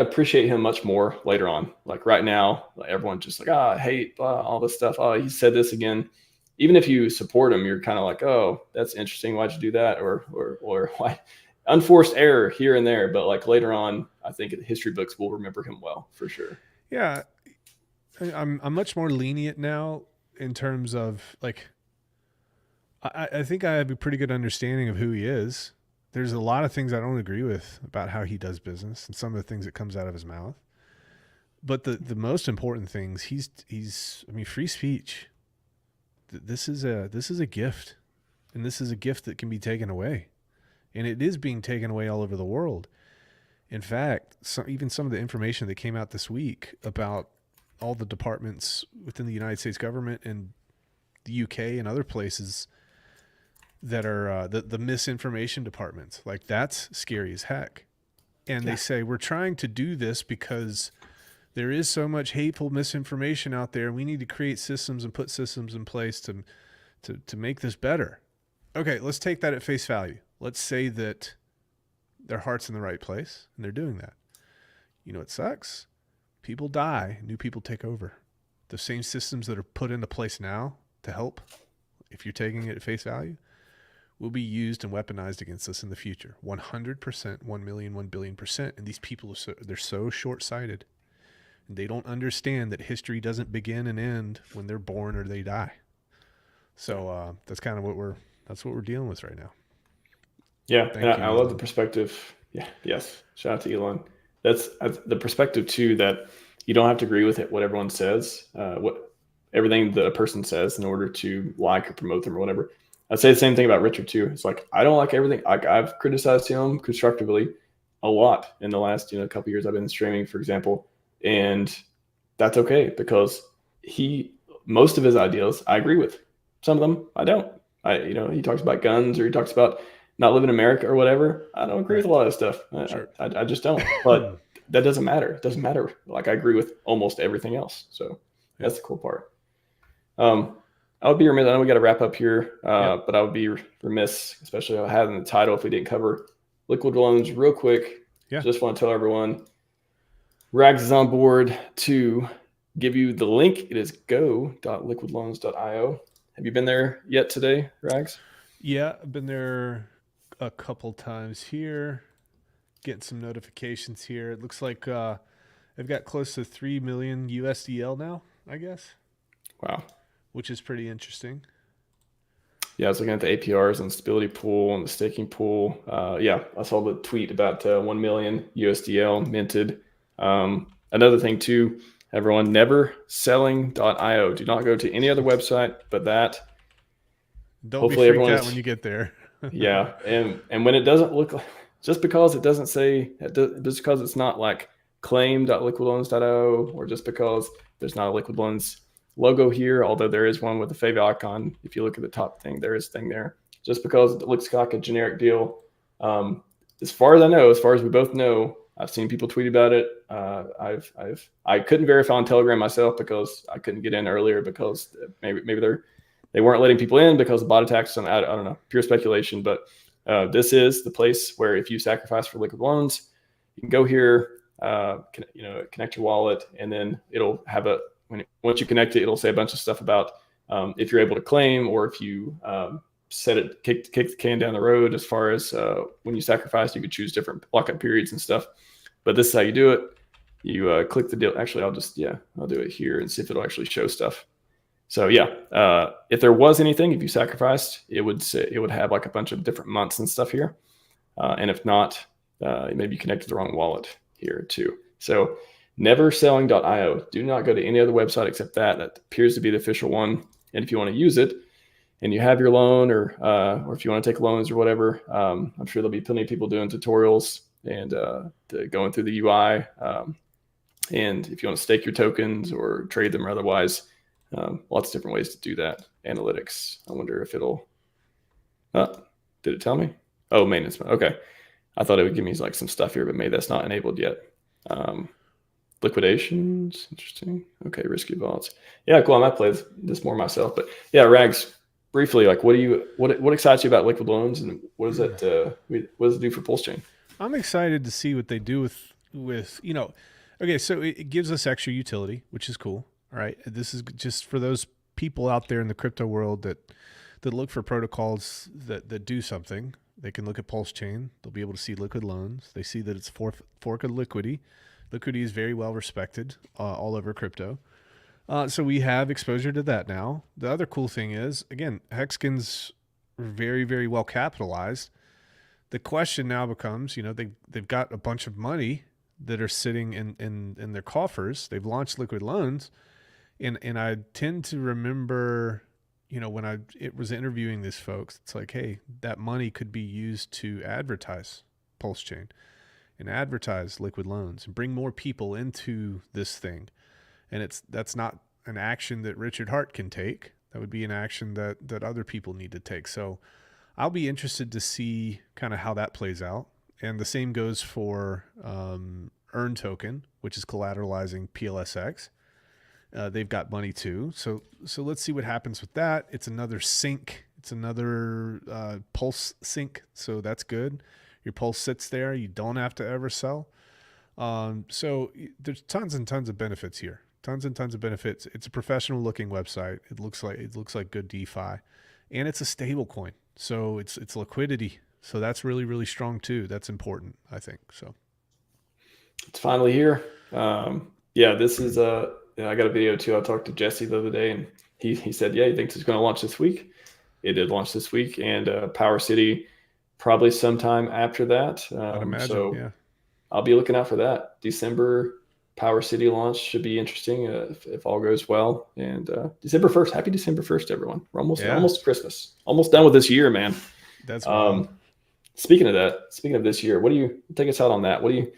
appreciate him much more later on. Like right now, everyone's just like, I hate all this stuff. Oh, he said this again. Even if you support him, you're kind of like, oh, that's interesting. Why'd you do that? Or why? Unforced error here and there. But like later on, I think the history books will remember him well, for sure. Yeah. I'm much more lenient now in terms of like, I think I have a pretty good understanding of who he is. There's a lot of things I don't agree with about how he does business and some of the things that comes out of his mouth. But the most important things, I mean, free speech. This is a gift, and this is a gift that can be taken away, and it is being taken away all over the world. In fact, even some of the information that came out this week about all the departments within the United States government and the UK and other places that are the misinformation departments, like that's scary as heck. And They say we're trying to do this because there is so much hateful misinformation out there. We need to create systems and put systems in place to make this better. Okay, let's take that at face value. Let's say that their heart's in the right place and they're doing that. You know, it sucks. People die, new people take over. The same systems that are put into place now to help, if you're taking it at face value, will be used and weaponized against us in the future. 100%, 1 million, 1 billion%. And these people they're so short-sighted. They don't understand that history doesn't begin and end when they're born or they die. So that's kind of what we're dealing with right now. Yeah, and I love the perspective. Yeah, yes. Shout out to Elon. That's the perspective too, that you don't have to agree with what everyone says, everything that a person says in order to like or promote them or whatever. I'd say the same thing about Richard too. It's like, I don't like everything. I've criticized him constructively a lot in the last couple of years I've been streaming, for example. And that's okay, because most of his ideas I agree with. Some of them I don't. He talks about guns, or he talks about not living in America or whatever. I don't agree with a lot of stuff. Sure. I just don't. But that doesn't matter. It doesn't matter. Like I agree with almost everything else. So that's the cool part. I would be remiss. I know we got to wrap up here, but I would be remiss, especially having the title, if we didn't cover liquid loans real quick. Yeah. Just want to tell everyone, Rags is on board to give you the link. It is go.liquidloans.io. Have you been there yet today, Rags? Yeah, I've been there a couple times here, getting some notifications here. It looks like they've got close to 3 million USDL now, I guess, Wow. which is pretty interesting. Yeah, I was looking at the APRs and stability pool and the staking pool. Yeah, I saw the tweet about 1 million USDL minted. Another thing too, everyone, neverselling.io. Do not go to any other website but that. Don't be Hopefully freaked everyone out is, when you get there. yeah. And when it doesn't look like, just because it doesn't say, just because it's not like claim.liquidloans.io, or just because there's not a Liquid Loans logo here, although there is one with the favor icon. If you look at the top thing, there is a thing there. Just because it looks like a generic deal, as far as I know, as far as we both know, I've seen people tweet about it. I couldn't verify on Telegram myself because I couldn't get in earlier because maybe they weren't letting people in because of bot attacks. And I don't know, pure speculation. But this is the place where if you sacrifice for Liquid Loans, you can go here, connect your wallet, and then it'll have once you connect it, it'll say a bunch of stuff about if you're able to claim, or if you kick the can down the road. As far as when you sacrifice, you could choose different lockup periods and stuff. But this is how you do it. You click the deal. Actually, I'll do it here and see if it'll actually show stuff. So yeah, if there was anything, if you sacrificed, it would have like a bunch of different months and stuff here. And if not, maybe you connected the wrong wallet here too. So neverselling.io. Do not go to any other website except that. That appears to be the official one. And if you want to use it and you have your loan, or if you want to take loans or whatever, I'm sure there'll be plenty of people doing tutorials and going through the UI. And if you want to stake your tokens or trade them or otherwise, lots of different ways to do that. Analytics. I wonder if it'll. Did it tell me? Oh, maintenance. Okay. I thought it would give me like some stuff here, but maybe that's not enabled yet. Liquidations. Interesting. Okay. Risky vaults. Yeah, cool. I might play this more myself. But yeah, Rags, briefly, like what excites you about Liquid Loans, and what does it do for PulseChain? I'm excited to see what they do with okay, so it gives us extra utility, which is cool. All right. This is just for those people out there in the crypto world that look for protocols that do something. They can look at PulseChain. They'll be able to see Liquid Loans. They see that it's fork of Liquidity. Liquidity is very well respected all over crypto. So we have exposure to that now. The other cool thing is, again, Hexicans are very, very well capitalized. The question now becomes, they've got a bunch of money that are sitting in their coffers. They've launched Liquid Loans. And I tend to remember, when I was interviewing these folks, it's like, hey, that money could be used to advertise PulseChain and advertise Liquid Loans and bring more people into this thing. And that's not an action that Richard Hart can take. That would be an action that other people need to take. So I'll be interested to see kind of how that plays out. And the same goes for Earn Token, which is collateralizing PLSX. They've got money too. So let's see what happens with that. It's another sync. It's another Pulse sync. So that's good. Your Pulse sits there. You don't have to ever sell. So there's tons and tons of benefits here. Tons and tons of benefits. It's a professional looking website. It looks like good DeFi, and it's a stable coin. So it's liquidity. So that's really, really strong too. That's important, I think. So it's finally here. Yeah, this is I got a video too. I talked to Jesse the other day, and he said, yeah, he thinks it's going to launch this week. It did launch this week, and Power City probably sometime after that. I'd imagine, so yeah. I'll be looking out for that. December Power City launch should be interesting if all goes well. And December 1st, happy December 1st, everyone. We're almost Christmas, almost done with this year, man. That's wild. Speaking of this year, what do you take us out on that? What are you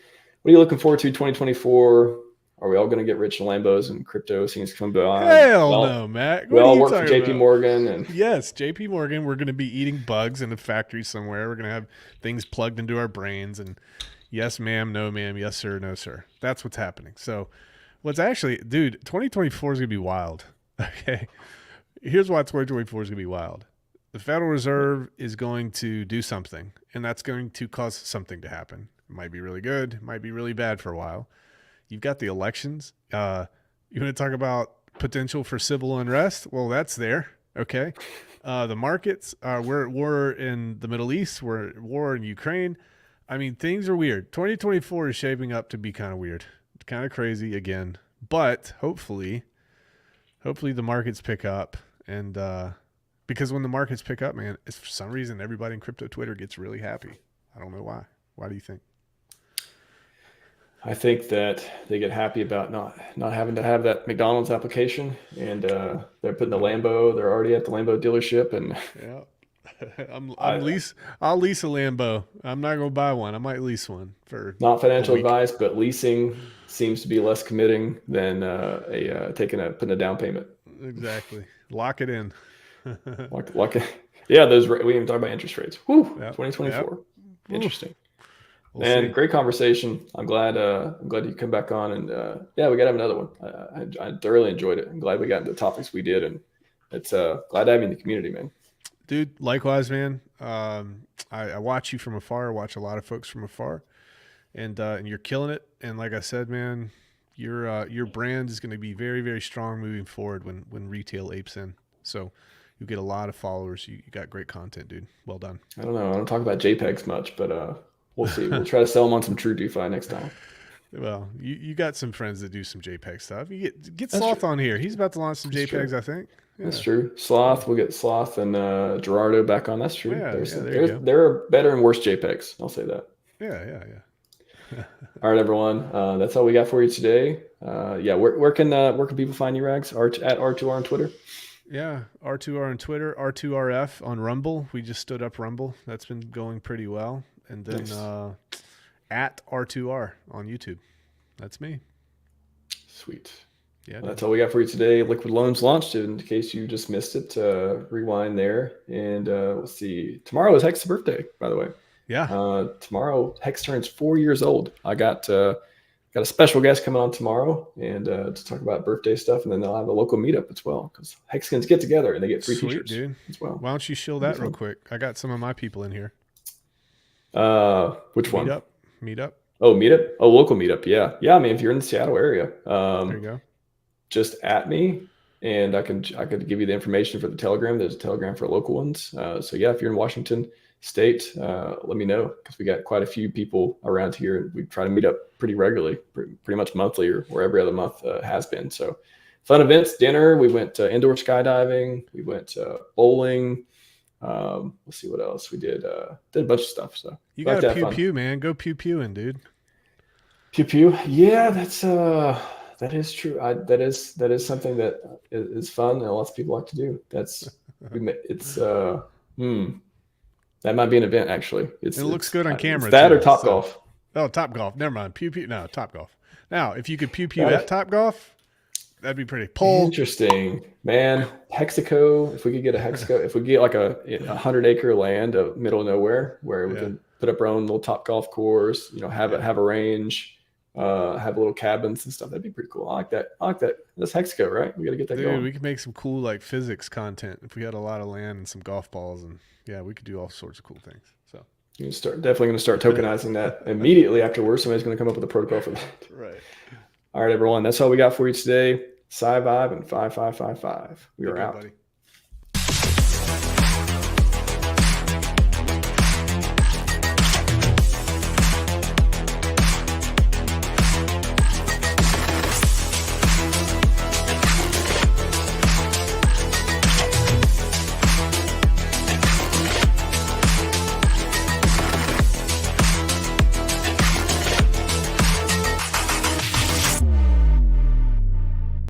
looking forward to 2024? Are we all going to get rich in Lambos and crypto things come by? Hell no, Matt. We all work for JP Morgan. And yes, JP Morgan. We're going to be eating bugs in a factory somewhere. We're going to have things plugged into our brains. And yes, ma'am, no, ma'am, yes, sir, no, sir. That's what's happening. So what's actually, dude, 2024 is going to be wild. Okay. Here's why 2024 is going to be wild. The Federal Reserve is going to do something, and that's going to cause something to happen. It might be really good. It might be really bad for a while. You've got the elections. You want to talk about potential for civil unrest? Well, that's there. Okay. The markets, we're at war in the Middle East. We're at war in Ukraine. I mean, things are weird. 2024 is shaping up to be kind of weird, kind of crazy again. But hopefully the markets pick up, and because when the markets pick up, man, it's for some reason everybody in crypto Twitter gets really happy. I don't know why. Why do you think? I think that they get happy about not having to have that McDonald's application, and they're putting the Lambo. They're already at the Lambo dealership, and Yeah. I, I'll lease a Lambo. I'm not gonna buy one. I might lease one for not a financial week. advice, but leasing seems to be less committing than putting a down payment. Exactly. Lock it in. Yeah, those we even talk about interest rates. Whew, Yep. 2024. Yep. Interesting. We'll Man, see. great conversation. I'm glad you come back on, and yeah, we gotta have another one. I thoroughly enjoyed it. I'm glad we got into the topics we did, and it's glad to have you in the community, man. Dude, likewise, man. I watch you from afar. I watch a lot of folks from afar, and you're killing it. And like I said, man, your brand is going to be very, very strong moving forward when retail apes in. So you get a lot of followers. You got great content, dude. Well done. I don't know. I don't talk about JPEGs much, but we'll see. We'll try to sell them on some true DeFi next time. Well, you got some friends that do some JPEG stuff. You get Sloth on here. He's about to launch some JPEGs, I think. Yeah. That's true. Sloth, we'll get Sloth and Gerardo back on. That's true. Yeah, there are better and worse JPEGs. I'll say that. Yeah. All right, everyone. That's all we got for you today. Yeah, where can people find you, Rags? At R2R on Twitter. Yeah, R2R on Twitter, R2RF on Rumble. We just stood up Rumble. That's been going pretty well. And then nice. At R2R on YouTube. That's me. Sweet. Yeah, that's all we got for you today. Liquid Loans launched, in case you just missed it. Rewind there, and let's see. Tomorrow is Hex's birthday, by the way. Yeah. Tomorrow Hex turns 4 years old. I got a special guest coming on tomorrow, and to talk about birthday stuff, and then they'll have a local meetup as well, because Hexicans get together and they get free t-shirts, dude, as well. Why don't you shill that real quick? I got some of my people in here. Which one? Meetup. Oh, meetup. Oh, local meetup. Yeah. I mean, if you're in the Seattle area, there you go. Just at me, and I could give you the information for the Telegram. There's a Telegram for local ones. So yeah, if you're in Washington State, let me know, because we got quite a few people around here, and we try to meet up pretty regularly, pretty much monthly or every other month has been. So fun events, dinner. We went indoor skydiving. We went bowling. Let's see what else we did. Did a bunch of stuff. So you got to pew, man. Go pew-pewing, dude. Pew. Yeah, that is true. That is something that is fun, and lots of people like to do. That might be an event, actually. It looks good on camera. That or Top Golf. Oh, Top Golf. Never mind. Pew. No, Top Golf. Now, if you could pew at Top Golf, that'd be pretty. Interesting, man. Hexico. If we could get a Hexico, if we get like a 100-acre land of middle of nowhere where we can put up our own little Top Golf course, have a range. Have little cabins and stuff. That'd be pretty cool. I like that. That's Hexico, right? We got to get that going. We could make some cool like physics content if we had a lot of land and some golf balls, and we could do all sorts of cool things. So you're definitely going to start tokenizing that immediately afterwards. Somebody's going to come up with a protocol for that. Right. All right, everyone. That's all we got for you today. Scivive and 5555. We are out. Buddy.